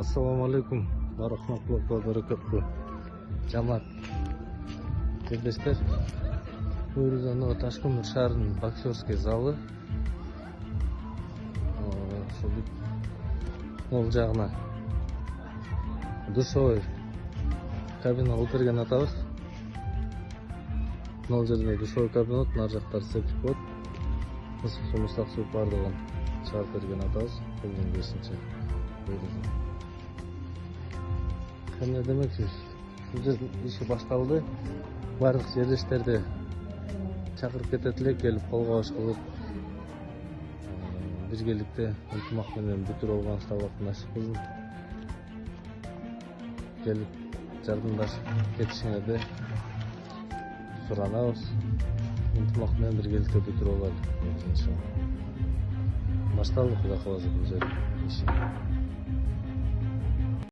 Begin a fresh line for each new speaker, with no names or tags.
Assalamu alaikum wa rahmatullahi wa barakatuh. Жамаат жерлештер, Өрүзөн Ташкын шаарынын боксерский залы. Ол жагына душевой кабина отурган атабыз. Мына жерде душевой кабина, нар жактары септик болот. Мысык сумуштак суу бардыгын чыгарып берген атабыз. Колдун 5-чи. Кандай демекчи, иши башталды. Барлык жерлештерди чакырып кетет элек, келип колго баш кылып, биргеликте ынтымак менен бүтүрүп алган сабактын ашыкпызын. Келип жардамдашып кетишиңерди суранабыз. Ынтымак менен биргеликте бүтүрүп алалы. Башталды, Кудай кааласа бул жер иши.